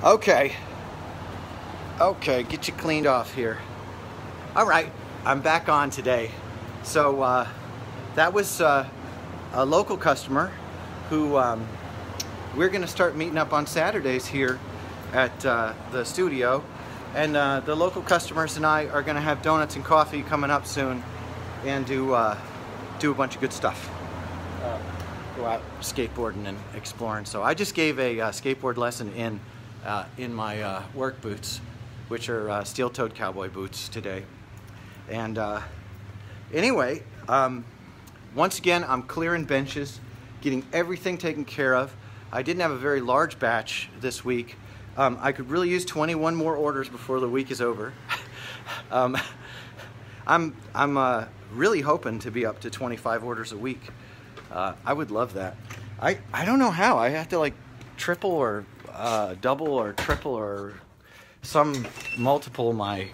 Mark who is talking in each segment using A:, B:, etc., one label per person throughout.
A: Okay, get you cleaned off here. All right, I'm back on today. So that was a local customer who we're gonna start meeting up on Saturdays here at the studio. And the local customers and I are gonna have donuts and coffee coming up soon and do a bunch of good stuff. Go out skateboarding and exploring. So I just gave a skateboard lesson in my work boots, which are steel-toed cowboy boots today. And anyway, once again, I'm clearing benches, getting everything taken care of. I didn't have a very large batch this week. I could really use 21 more orders before the week is over. I'm really hoping to be up to 25 orders a week. I would love that. I don't know how. I have to like triple or double or triple or some multiple my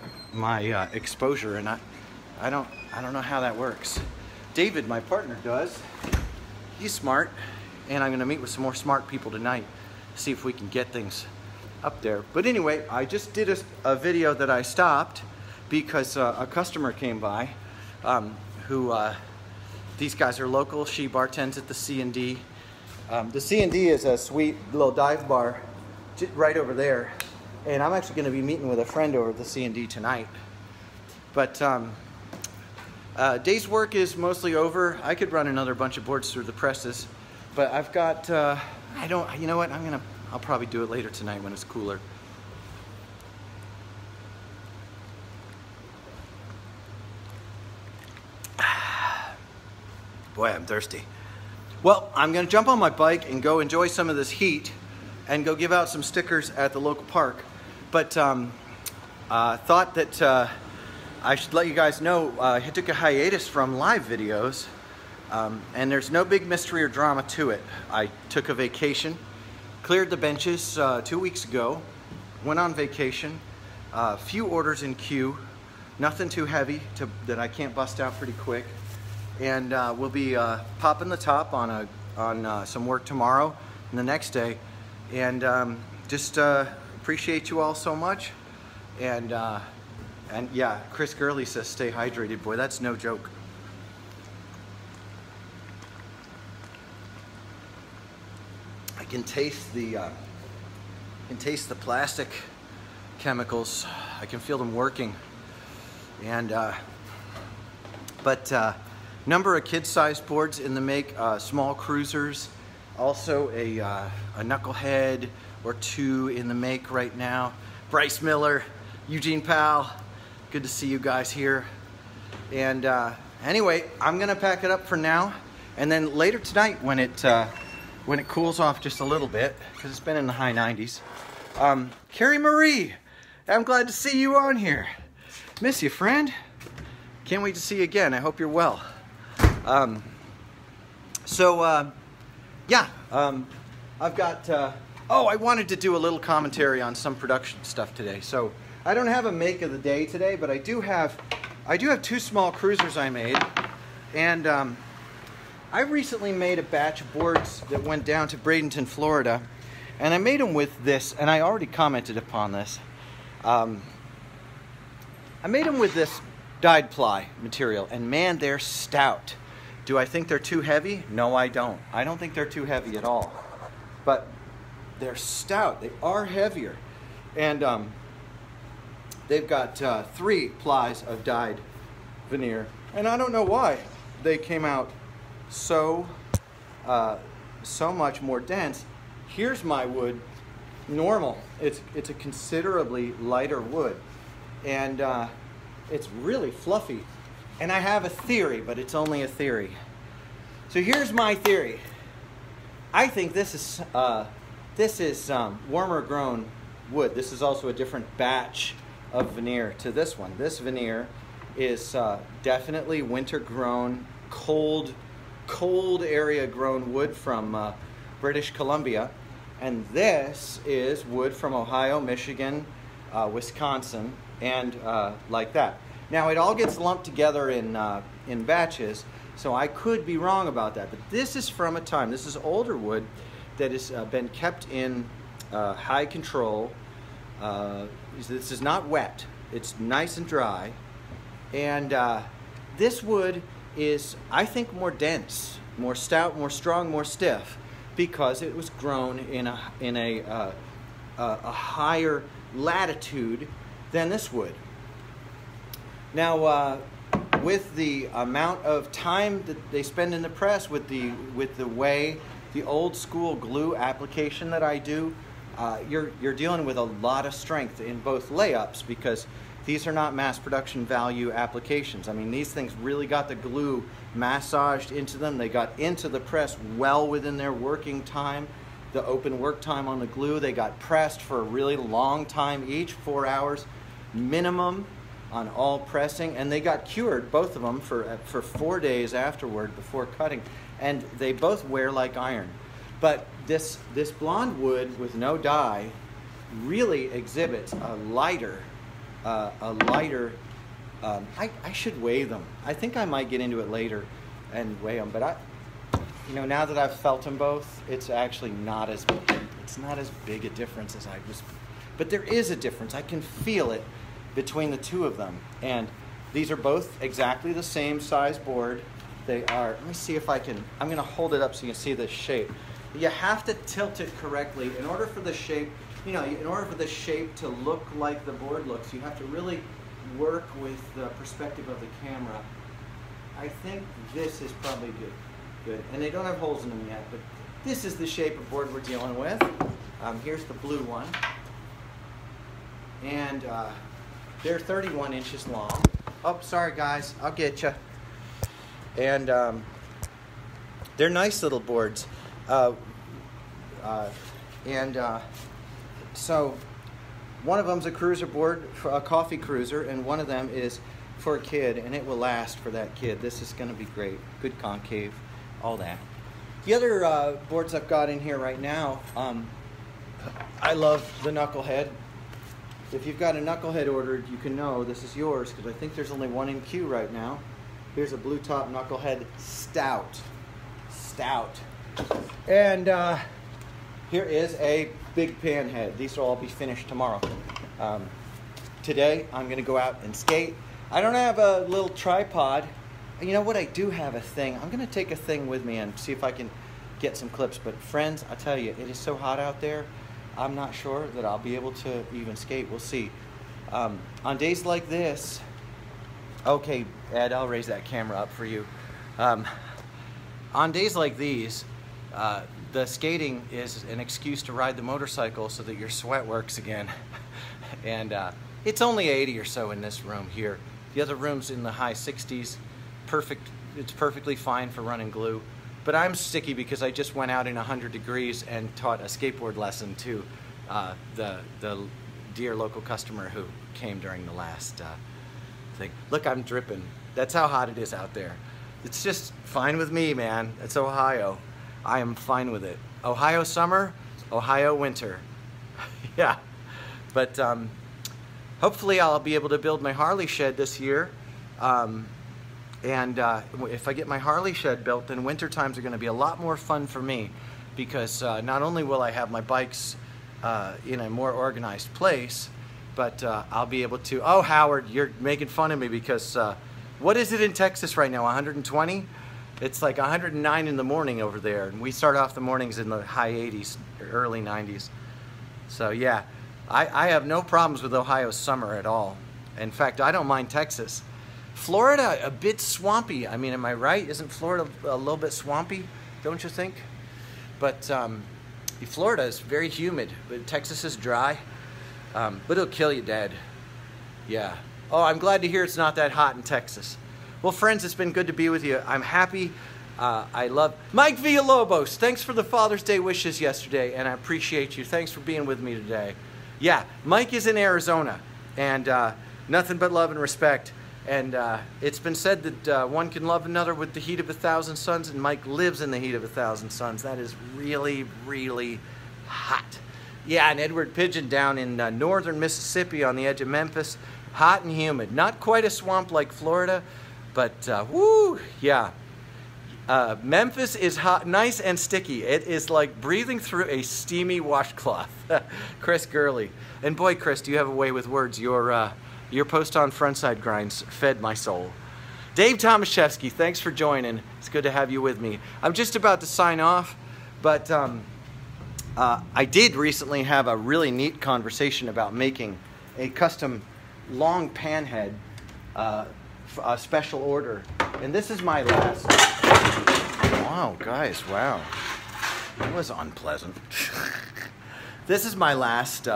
A: exposure, and I don't know how that works. David, my partner, does. He's smart, and I'm gonna meet with some more smart people tonight to see if we can get things up there. But anyway, I just did a video that I stopped because a customer came by who these guys are local. She bartends at the C&D. The C&D is a sweet little dive bar right over there. And I'm actually going to be meeting with a friend over at the C&D tonight. But day's work is mostly over. I could run another bunch of boards through the presses. But I've got, you know what, I'll probably do it later tonight when it's cooler. Boy, I'm thirsty. Well, I'm gonna jump on my bike and go enjoy some of this heat and go give out some stickers at the local park. But thought that I should let you guys know I took a hiatus from live videos, and there's no big mystery or drama to it. I took a vacation, cleared the benches 2 weeks ago, went on vacation, a few orders in queue, nothing too heavy that I can't bust out pretty quick. And we'll be popping the top on some work tomorrow and the next day. And just appreciate you all so much. And yeah, Chris Gurley says stay hydrated. Boy, that's no joke. I can taste the plastic chemicals. I can feel them working. And number of kid-sized boards in the make, small cruisers, also a knucklehead or two in the make right now. Bryce Miller, Eugene Powell, good to see you guys here. And anyway, I'm gonna pack it up for now, and then later tonight when it cools off just a little bit, because it's been in the high 90s. Carrie Marie, I'm glad to see you on here. Miss you, friend. Can't wait to see you again. I hope you're well. I've got, I wanted to do a little commentary on some production stuff today. So I don't have a make of the day today, but I do have 2 small cruisers I made. And I recently made a batch of boards that went down to Bradenton, Florida. And I made them with this, and I already commented upon this. I made them with this dyed ply material, and man, they're stout. Do I think they're too heavy? No, I don't. I don't think they're too heavy at all. But they're stout. They are heavier. And they've got 3 plies of dyed veneer. And I don't know why they came out so much more dense. Here's my wood, normal. It's a considerably lighter wood. And it's really fluffy. And I have a theory, but it's only a theory. So here's my theory. I think this is warmer grown wood. This is also a different batch of veneer to this one. This veneer is definitely winter grown, cold area grown wood from British Columbia. And this is wood from Ohio, Michigan, Wisconsin, and like that. Now it all gets lumped together in batches, so I could be wrong about that. But this is from a time, this is older wood that has been kept in high control. This is not wet. It's nice and dry. And this wood is, I think, more dense, more stout, more strong, more stiff, because it was grown in a higher latitude than this wood. Now, with the amount of time that they spend in the press, with the way the old school glue application that I do, you're dealing with a lot of strength in both layups, because these are not mass production value applications. I mean, these things really got the glue massaged into them. They got into the press well within their working time, the open work time on the glue. They got pressed for a really long time each, 4 hours minimum on all pressing, and they got cured, both of them, for 4 days afterward before cutting, and they both wear like iron. But this blonde wood with no dye really exhibits a lighter, I should weigh them. I think I might get into it later and weigh them, but now that I've felt them both, it's actually not as big a difference as I was, but there is a difference. I can feel it between the two of them, and these are both exactly the same size board. They are, let me see if I can, I'm going to hold it up so you can see the shape. You have to tilt it correctly in order for the shape, in order for the shape to look like the board looks. You have to really work with the perspective of the camera. I think this is probably good, and they don't have holes in them yet, but this is the shape of board we're dealing with. Here's the blue one, and they're 31 inches long. Oh, sorry guys, I'll get you. And they're nice little boards. So one of them's a cruiser board, a coffee cruiser, and one of them is for a kid, and it will last for that kid. This is going to be great. Good concave, all that. The other boards I've got in here right now, I love the knucklehead. If you've got a knucklehead ordered, you can know this is yours, because I think there's only one in queue right now. Here's a blue top knucklehead stout. And here is a big pan head. These will all be finished tomorrow. Today I'm going to go out and skate. I don't have a little tripod. You know what? I do have a thing. I'm going to take a thing with me and see if I can get some clips. But friends, I tell you, it is so hot out there. I'm not sure that I'll be able to even skate. We'll see. On days like this, okay, Ed, I'll raise that camera up for you. On days like these, the skating is an excuse to ride the motorcycle so that your sweat works again. And it's only 80 or so in this room here. The other room's in the high 60s. Perfect. It's perfectly fine for running glue. But I'm sticky because I just went out in 100 degrees and taught a skateboard lesson to the dear local customer who came during the last thing. Look, I'm dripping. That's how hot it is out there. It's just fine with me, man. It's Ohio. I am fine with it. Ohio summer, Ohio winter. Yeah. But hopefully I'll be able to build my Harley shed this year. And if I get my Harley shed built, then winter times are going to be a lot more fun for me, because not only will I have my bikes in a more organized place, but I'll be able to... Oh, Howard, you're making fun of me because what is it in Texas right now, 120? It's like 109 in the morning over there, and we start off the mornings in the high 80s, early 90s. So yeah, I have no problems with Ohio's summer at all. In fact, I don't mind Texas. Florida, a bit swampy. I mean, am I right? Isn't Florida a little bit swampy, don't you think? But Florida is very humid, but Texas is dry. But it'll kill you dead. Yeah. Oh, I'm glad to hear it's not that hot in Texas. Well, friends, it's been good to be with you. I'm happy. I love Mike Villalobos. Thanks for the Father's Day wishes yesterday, and I appreciate you. Thanks for being with me today. Yeah, Mike is in Arizona, and nothing but love and respect. And it's been said that one can love another with the heat of 1,000 suns, and Mike lives in the heat of 1,000 suns. That is really, really hot. Yeah, and Edward Pigeon down in northern Mississippi on the edge of Memphis, hot and humid. Not quite a swamp like Florida, but woo, yeah. Memphis is hot, nice and sticky. It is like breathing through a steamy washcloth. Chris Gurley. And boy, Chris, do you have a way with words. Your post on Frontside Grinds fed my soul. Dave Tomaszewski, thanks for joining. It's good to have you with me. I'm just about to sign off, but I did recently have a really neat conversation about making a custom long panhead, a special order. And this is my last... Wow, guys, wow. That was unpleasant. This is my last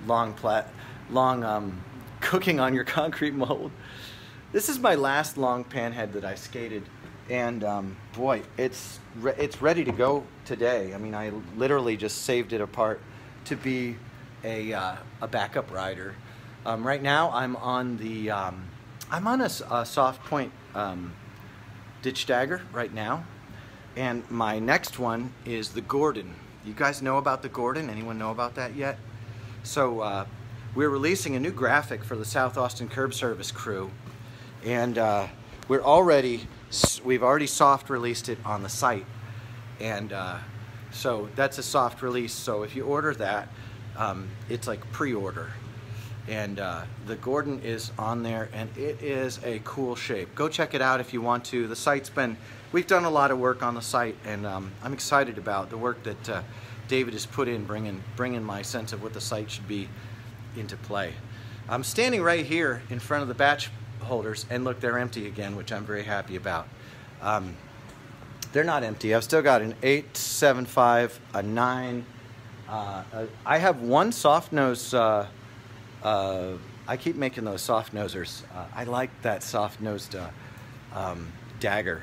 A: long cooking on your concrete mold. This is my last long panhead that I skated, and boy, it's ready to go today. I mean, I literally just saved it apart to be a backup rider. Right now, I'm on a soft point ditch dagger right now, and my next one is the Gordon. You guys know about the Gordon? Anyone know about that yet? So we're releasing a new graphic for the South Austin Curb Service crew. And we've already soft released it on the site, and so that's a soft release. So if you order that, it's like pre-order, and the Gordon is on there, and it is a cool shape. Go check it out if you want to. The site's we've done a lot of work on the site, and I'm excited about the work that David has put in, bringing my sense of what the site should be into play. I'm standing right here in front of the batch holders, and look, they're empty again, which I'm very happy about. They're not empty. I've still got an 875, a 9. I have one soft nose. I keep making those soft nosers. I like that soft nosed dagger.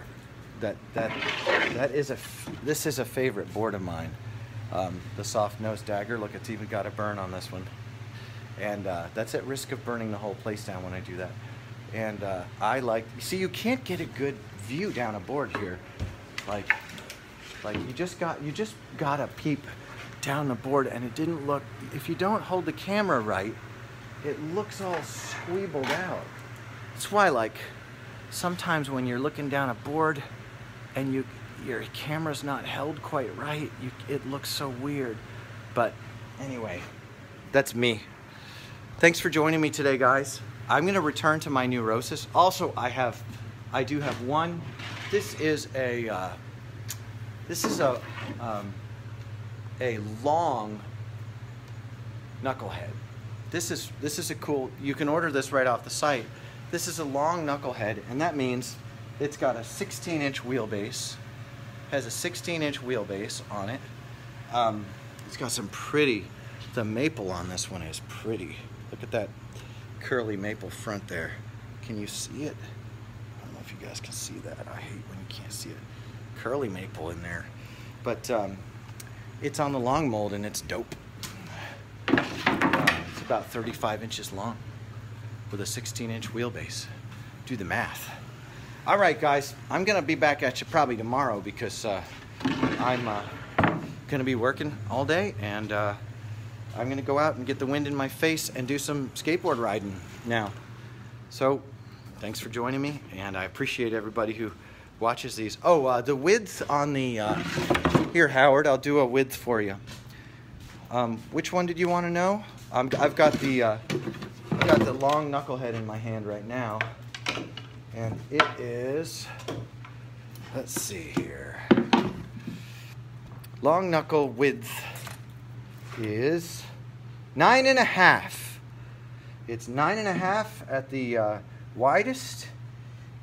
A: This is a favorite board of mine. The soft nosed dagger. Look, it's even got a burn on this one, and that's at risk of burning the whole place down when I do that. And I like, see, you can't get a good view down a board here. Like you just gotta peep down the board, and it didn't look, if you don't hold the camera right, it looks all squeebled out. That's why, like, sometimes when you're looking down a board and your camera's not held quite right, it looks so weird. But anyway, that's me. Thanks for joining me today, guys. I'm going to return to my neurosis. Also, I do have one. This is a long knucklehead. This is a cool. You can order this right off the site. This is a long knucklehead, and that means it's got a 16-inch wheelbase. Has a 16-inch wheelbase on it. It's got some pretty. The maple on this one is pretty. Look at that curly maple front there. Can you see it? I don't know if you guys can see that. I hate when you can't see it. Curly maple in there. But it's on the long mold, and it's dope. It's about 35 inches long with a 16-inch wheelbase. Do the math. All right, guys. I'm going to be back at you probably tomorrow because I'm going to be working all day, and I'm going to go out and get the wind in my face and do some skateboard riding now. So, thanks for joining me, and I appreciate everybody who watches these. Oh, the width on the... here, Howard, I'll do a width for you. Which one did you want to know? I've got the long knucklehead in my hand right now, and it is... Let's see here. Long knuckle width is 9.5. It's 9.5 at the widest.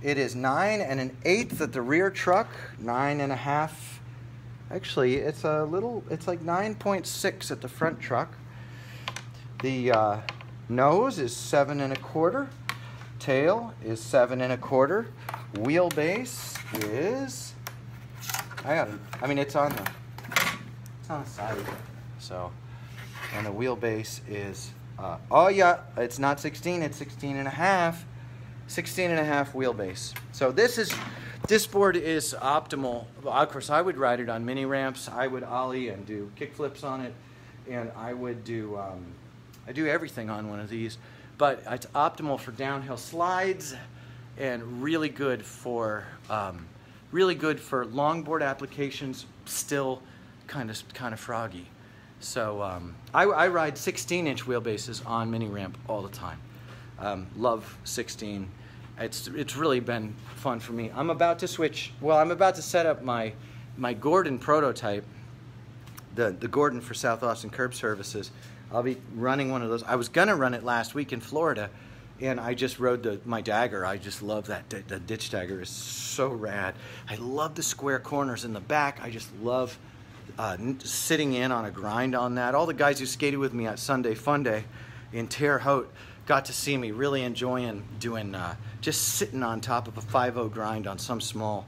A: It is 9 1/8 at the rear truck. 9.5. Actually, it's like 9.6 at the front truck. The nose is 7 1/4. Tail is 7 1/4. Wheelbase is. It's on the side. So, and the wheelbase is. It's not 16. It's 16.5. 16.5 wheelbase. So this board is optimal. Of course, I would ride it on mini ramps. I would ollie and do kick flips on it, and I would do I do everything on one of these. But it's optimal for downhill slides, and really good for really good for longboard applications, still kind of froggy. So I ride 16-inch wheelbases on mini ramp all the time. Love 16. It's really been fun for me. I'm about to switch. Well, I'm about to set up my Gordon prototype, the Gordon for South Austin Curb Services. I'll be running one of those. I was gonna run it last week in Florida, and I just rode my Dagger. I just love that. The ditch Dagger is so rad. I love the square corners in the back. I just love sitting in on a grind on that. All the guys who skated with me at Sunday Fun Day in Terre Haute got to see me really enjoying doing just sitting on top of a 5/0 grind on some small,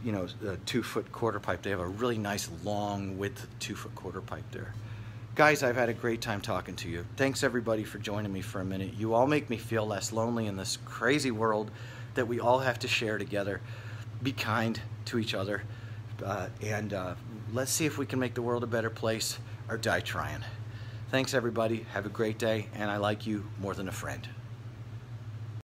A: 2-foot quarter pipe. They have a really nice long width 2-foot quarter pipe there. Guys, I've had a great time talking to you. Thanks everybody for joining me for a minute. You all make me feel less lonely in this crazy world that we all have to share together. Be kind to each other, and let's see if we can make the world a better place, or die trying. Thanks everybody. Have a great day, and I like you more than a friend.